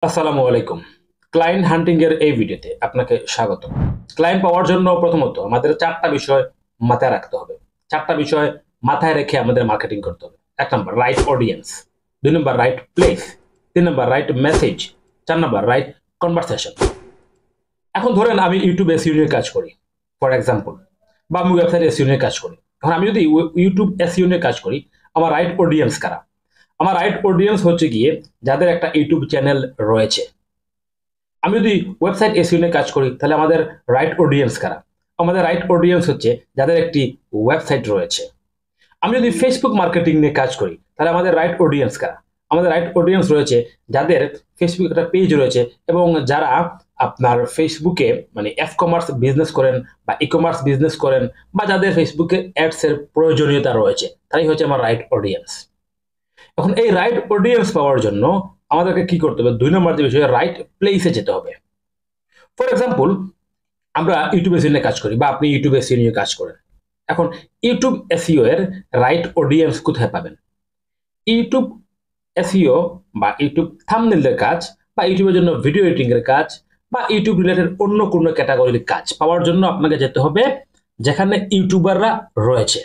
আসসালামু আলাইকুম। ক্লায়েন্ট হান্টিং এর এই ভিডিওতে আপনাকে স্বাগত। ক্লায়েন্ট পাওয়ার জন্য প্রথমত আমাদের ৪ টা বিষয় মাথায় রাখতে হবে। ৪ টা বিষয় মাথায় রেখে আমাদের মার্কেটিং করতে হবে। ১ number right audience, ২ number right place, ৩ number right message, ৪ number right conversation. এখন ধরেন আমি YouTube SEO নিয়ে কাজ করি ফর এক্সাম্পল, বা আমি ওয়েবসাইট SEO নিয়ে কাজ করি। এখন আমি যদি YouTube SEO নিয়ে কাজ করি, আমার রাইট অডিয়েন্স কারা? আমার রাইট অডিয়েন্স হচ্ছে গিয়ে যাদের একটা ইউটিউব চ্যানেল রয়েছে। আমি যদি ওয়েবসাইট এসইও নিয়ে কাজ করি তাহলে আমাদের রাইট অডিয়েন্স কারা? আমাদের রাইট অডিয়েন্স হচ্ছে যাদের একটি ওয়েবসাইট রয়েছে। আমি যদি ফেসবুক মার্কেটিং নিয়ে কাজ করি তাহলে আমাদের রাইট অডিয়েন্স কারা? আমাদের রাইট অডিয়েন্স রয়েছে যাদের ফেসবুক একটা পেজ রয়েছে এবং যারা আপনার ফেসবুকে মানে এফ কমার্স বিজনেস করেন বা ই কমার্স বিজনেস করেন বা যাদের ফেসবুকে অ্যাডস এর প্রয়োজনীয়তা রয়েছে, তাই হচ্ছে আমার রাইট অডিয়েন্স। এখন এই রাইট অডিয়েন্স পাওয়ার জন্য আমাদেরকে কি করতে হবে? ২ নম্বর যে বিষয় রাইট প্লেসে যেতে হবে। ফর এক্সাম্পল, আমরা ইউটিউব এসইও নিয়ে কাজ করি বা আপনি ইউটিউব এসইও নিয়ে কাজ করেন। এখন ইউটিউব এসইও এর রাইট অডিয়েন্স কোথায় পাবেন? ইউটিউব এসইও বা ইউটিউব থাম্বনেইলের কাজ বা ইউটিউবের জন্য ভিডিও এডিটিং এর কাজ বা ইউটিউব রিলেটেড অন্য কোনো ক্যাটাগরির কাজ পাওয়ার জন্য আপনাকে যেতে হবে যেখানে ইউটিউবাররা রয়েছে।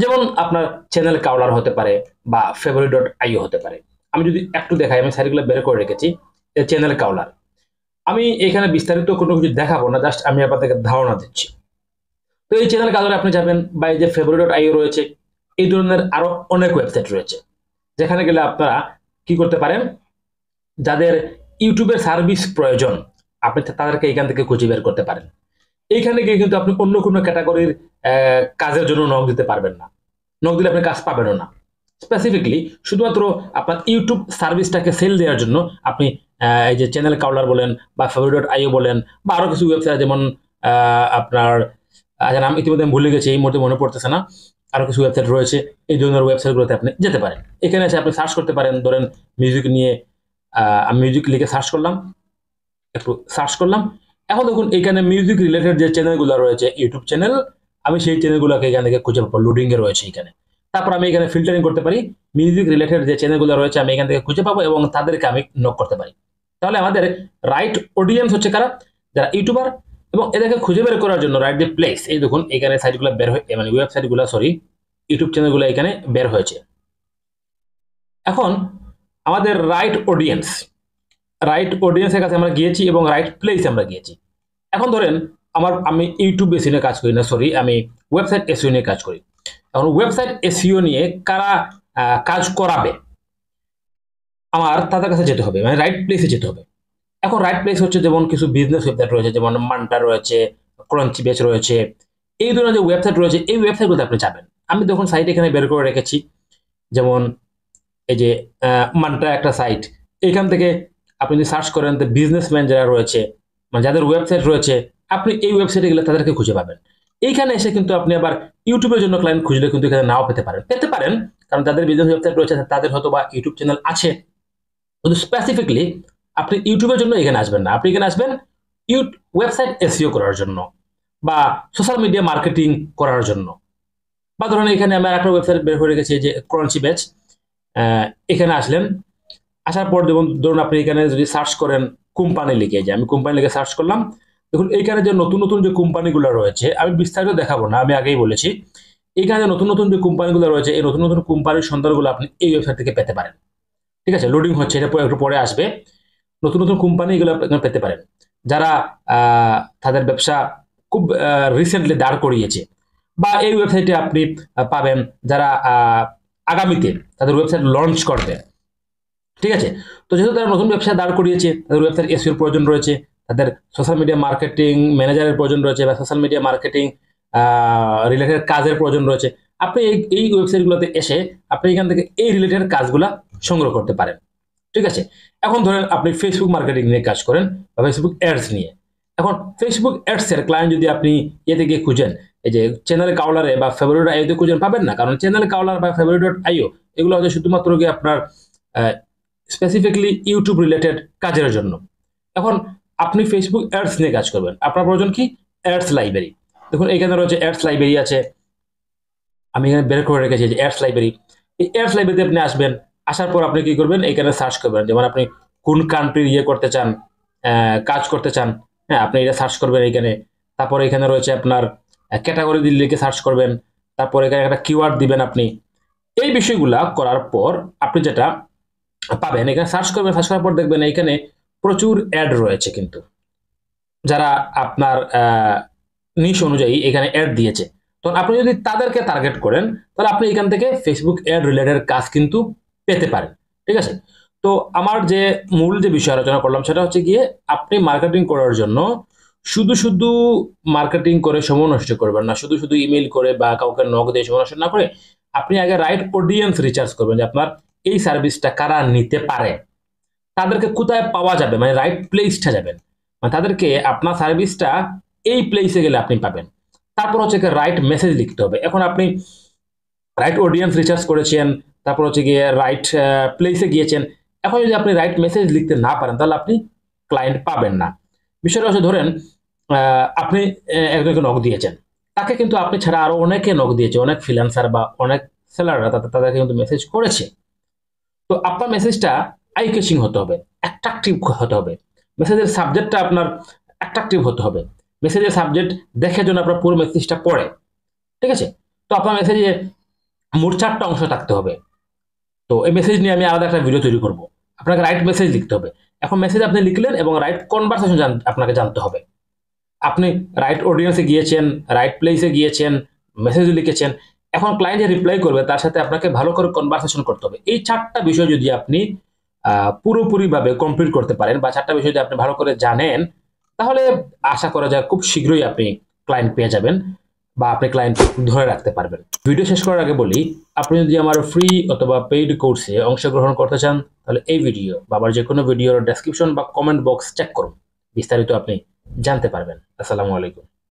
যেমন আপনার চ্যানেল কাউলার হতে পারে বা favourite.io হতে পারে। আমি যদি একটু দেখাই, আমি সাইটগুলো বের করে রেখেছি। চ্যানেল কাউলার, আমি এখানে বিস্তারিত কোনো কিছু দেখাবো না, জাস্ট আমি আপনাদেরকে ধারণা দিচ্ছি। তো এই চ্যানেল কাউলারে আপনি যাবেন বা এই যে favourite.io রয়েছে, এই ধরনের আরো অনেক ওয়েবসাইট রয়েছে যেখানে গেলে আপনারা কি করতে পারেন, যাদের ইউটিউবের সার্ভিস প্রয়োজন আপনি তাদেরকে এখান থেকে খুঁজে বের করতে পারেন। এইখানে গিয়ে কিন্তু আপনি অন্য কোনো ক্যাটাগরির কাজের জন্য নক দিতে পারবেন না, নক দিলে আপনি কাজ পাবেনও না। স্পেসিফিকলি শুধুমাত্র আপনার ইউটিউব সার্ভিসটাকে সেল দেওয়ার জন্য আপনি এই যে চ্যানেল কাউলার বলেন বা favourite.io বলেন বা আরো কিছু ওয়েবসাইট যেমন আপনার নাম ইতিমধ্যে আমি ভুলে গেছি, এই মুহূর্তে মনে পড়তেছে না, আরো কিছু ওয়েবসাইট রয়েছে। এই ধরনের ওয়েবসাইটগুলোতে আপনি যেতে পারেন। এখানে এসে আপনি সার্চ করতে পারেন, ধরেন মিউজিক নিয়ে আমি মিউজিক লিখে সার্চ করলাম, একটু সার্চ করলাম। এখন দেখুন এখানে মিউজিক রিলেটেড যে চ্যানেলগুলো রয়েছে ইউটিউব চ্যানেল, আমি সেই চ্যানেলগুলোকে এখান থেকে খুঁজে পাবো, লোডিং এ রয়েছে এখানে। তারপর আমি এখানে ফিল্টারিং করতে পারি, মিউজিক রিলেটেড যে চ্যানেলগুলো রয়েছে আমি এখান থেকে খুঁজে পাবো এবং তাদেরকে আমি নক করতে পারি। তাহলে আমাদের রাইট অডিয়েন্স হচ্ছে কারা? যারা ইউটিউবার। এবং এদেরকে খুঁজে বের করার জন্য রাইট দি প্লেস, এই দেখুন এখানে সাইটগুলো বের হয়ে মানে ওয়েবসাইটগুলো সরি ইউটিউব চ্যানেলগুলো এখানে বের হয়েছে। এখন আমাদের রাইট অডিয়েন্স, রাইট অডিয়েন্সের কাছে আমরা গিয়েছি এবং রাইট প্লেসে আমরা গিয়েছি। এখন ধরেন আমি ইউটিউব এসইও নিয়ে কাজ করি না, সরি আমি ওয়েবসাইট এসইও নিয়ে কাজ করি। এখন ওয়েবসাইট এসইও নিয়ে কারা কাজ করাবে, আমার তাদের কাছে যেতে হবে, মানে রাইট প্লেসে যেতে হবে। এখন রাইট প্লেস হচ্ছে যেমন কিছু বিজনেস ওয়েবসাইট রয়েছে, যেমন মান্টা রয়েছে, ক্রাঞ্চি বেচ রয়েছে, এই ধরনের যে ওয়েবসাইট রয়েছে এই ওয়েবসাইটগুলোতে আপনি যাবেন। আমি দেখুন সাইট এখানে বের করে রেখেছি, যেমন এই যে মান্টা একটা সাইট। এখান থেকে আপনি যদি সার্চ করেন তো বিজনেসম্যান যারা রয়েছে মানে যাদের ওয়েবসাইট রয়েছে, আপনি এই ওয়েবসাইটে গেলে তাদেরকে খুঁজে পাবেন। এইখানে এসে কিন্তু আপনি আবার ইউটিউবের জন্য ক্লায়েন্ট খুঁজলে কিন্তু এখানে নাও পেতে পারেন, কারণ যাদের বিজনেস ওয়েবসাইট রয়েছে তাদের হয়তো বা ইউটিউব চ্যানেল আছে, কিন্তু স্পেসিফিকলি আপনি ইউটিউবের জন্য এখানে আসবেন না, আপনি এখানে আসবেন ওয়েবসাইট এসইও করার জন্য বা সোশ্যাল মিডিয়া মার্কেটিং করার জন্য। বা ধরেন এখানে আমি একটা ওয়েবসাইট বের করে রেখেছি যে ক্রাঞ্চি বেচ। এখানে আসলেন, আসার পর ধরুন আপনি এখানে যদি সার্চ করেন কোম্পানি লিখে, যে আমি কোম্পানি লিখে সার্চ করলাম, দেখুন এইখানে যে নতুন নতুন যে কোম্পানিগুলো রয়েছে আমি বিস্তারিত দেখাবো না, আমি আগেই বলেছি এইখানে যে নতুন নতুন যে কোম্পানিগুলো রয়েছে এই নতুন নতুন কোম্পানির সন্ধানগুলো আপনি এই ওয়েবসাইট থেকে পেতে পারেন। ঠিক আছে, লোডিং হচ্ছে, এটা একটু পরে আসবে। নতুন নতুন কোম্পানি এগুলো আপনি পেতে পারেন যারা তাদের ব্যবসা খুব রিসেন্টলি দাঁড় করিয়েছে, বা এই ওয়েবসাইটে আপনি পাবেন যারা আগামীতে তাদের ওয়েবসাইট লঞ্চ করবে। ঠিক আছে, তো যেহেতু তারা নতুন ব্যবসা দাঁড় করিয়েছে, তাদের ওয়েবসাইট এসইওর প্রয়োজন রয়েছে, তাদের সোশ্যাল মিডিয়া মার্কেটিং ম্যানেজারের প্রয়োজন রয়েছে বা সোশ্যাল মিডিয়া মার্কেটিং রিলেটেড কাজের প্রয়োজন রয়েছে, আপনি এই ওয়েবসাইটগুলোতে এসে আপনি এখান থেকে এই রিলেটেড কাজগুলা সংগ্রহ করতে পারেন। ঠিক আছে, এখন ধরেন আপনি ফেসবুক মার্কেটিং নিয়ে কাজ করেন বা ফেসবুক অ্যাডস নিয়ে। এখন ফেসবুক অ্যাডস এর ক্লায়েন্ট যদি আপনি ইয়েতে গিয়ে খুঁজেন, এই যে চ্যানেল কাউলারে বা favourite.io খুঁজেন, পাবেন না, কারণ চ্যানেল কাউলার বা favourite.io এগুলো হচ্ছে শুধুমাত্র গিয়ে আপনার স্পেসিফিকলি ইউটিউব রিলেটেড কাজের জন্য। এখন আপনি ফেসবুক অ্যাডস নিয়ে কাজ করবেন, আপনার প্রয়োজন কি? Ads library. দেখুন এখানে রয়েছে অ্যাডস লাইব্রেরি আছে, আমি এখানে বের করে রেখেছি যে অ্যাডস লাইব্রেরি। এই অ্যাডস লাইব্রেরিতে আপনি আসবেন, আসার পর আপনি কি করবেন, এখানে সার্চ করবেন, যেমন আপনি কোন কান্ট্রির করতে চান, কাজ করতে চান, হ্যাঁ আপনি এটা সার্চ করবেন এখানে। তারপর এখানে রয়েছে আপনার ক্যাটাগরি দিয়ে লিখে সার্চ করবেন, তারপর এখানে একটা কিওয়ার্ড দিবেন আপনি। এই বিষয়গুলা করার পর আপনি যেটা পাবেন, এখানে সার্চ করবেন, সার্চ করার পর দেখবেন এখানে প্রচুর অ্যাড রয়েছে, কিন্তু যারা আপনার নিশ অনুযায়ী এখানে অ্যাড দিয়েছে। তখন আপনি যদি তাদেরকে টার্গেট করেন, তাহলে আপনি এখান থেকে ফেসবুক অ্যাড রিলেটেড কাজ কিন্তু পেতে পারেন। ঠিক আছে, তো আমার যে মূল যে বিষয় আলোচনা করলাম সেটা হচ্ছে গিয়ে, আপনি মার্কেটিং করার জন্য শুধু শুধু মার্কেটিং করে সময় নষ্ট করবেন না, শুধু শুধু ইমেল করে বা কাউকে নক দিয়ে সময় নষ্ট না করে আপনি আগে রাইট অডিয়েন্স রিচার্জ করবেন, যে আপনার এই সার্ভিসটা কারা নিতে পারে, তাদেরকে কোথায় পাওয়া যাবে, মানে রাইট প্লেসটা যাবেন, মানে তাদেরকে আপনার সার্ভিসটা এই প্লেসে গেলে আপনি পাবেন। তারপর হচ্ছে রাইট মেসেজ লিখতে হবে। এখন আপনি রাইট অডিয়েন্স রিচার্জ করেছেন, তারপর হচ্ছে গিয়ে রাইট প্লেসে গিয়েছেন, এখন যদি আপনি রাইট মেসেজ লিখতে না পারেন তাহলে আপনি ক্লায়েন্ট পাবেন না। বিষয়টা হচ্ছে ধরেন আপনি একজনকে নক দিয়েছেন, তাকে কিন্তু আপনি ছাড়া আরো অনেকে নক দিয়েছে, অনেক ফ্রিল্যান্সার বা অনেক সেলাররা তাদেরকে কিন্তু মেসেজ করেছে। তো আপনার মেসেজটা আই ক্যাচিং হতে হবে, অ্যাট্রাকটিভ হতে হবে, মেসেজের সাবজেক্টটা আপনার অ্যাট্রাকটিভ হতে হবে, মেসেজের সাবজেক্ট দেখে যেন আপনার পুরো মেসেজটা পড়ে। ঠিক আছে, তো আপনার মেসেজে মোট 4টা অংশ থাকতে হবে। তো এই মেসেজ নিয়ে আমি আলাদা একটা ভিডিও তৈরি করব। আপনাকে রাইট মেসেজ লিখতে হবে। এখন মেসেজ আপনি লিখলেন এবং রাইট কনভারসেশন আপনাকে জানতে হবে। আপনি রাইট অডিয়েন্সে গিয়েছেন, রাইট প্লেসে গিয়েছেন, মেসেজ লিখেছেন, এখন ক্লায়েন্ট যে রিপ্লাই করবে তার সাথে আপনাকে ভালো করে কনভারসেশন করতে হবে। এই 4টা বিষয় যদি আপনি পুরোপুরিভাবে কমপ্লিট করতে পারেন, বা 4টা বিষয় যদি আপনি ভালো করে জানেন, তাহলে আশা করা যায় খুব শীঘ্রই আপনি ক্লায়েন্ট পেয়ে যাবেন বা আপনি ক্লায়েন্ট ধরে রাখতে পারবেন। ভিডিও শেষ করার আগে বলি, আপনি যদি আমার ফ্রি অথবা পেইড কোর্সে অংশগ্রহণ করতে চান তাহলে এই ভিডিও বা আবার যে কোনো ভিডিওর ডেসক্রিপশন বা কমেন্ট বক্স চেক করুন, বিস্তারিত আপনি জানতে পারবেন। আসসালামু আলাইকুম।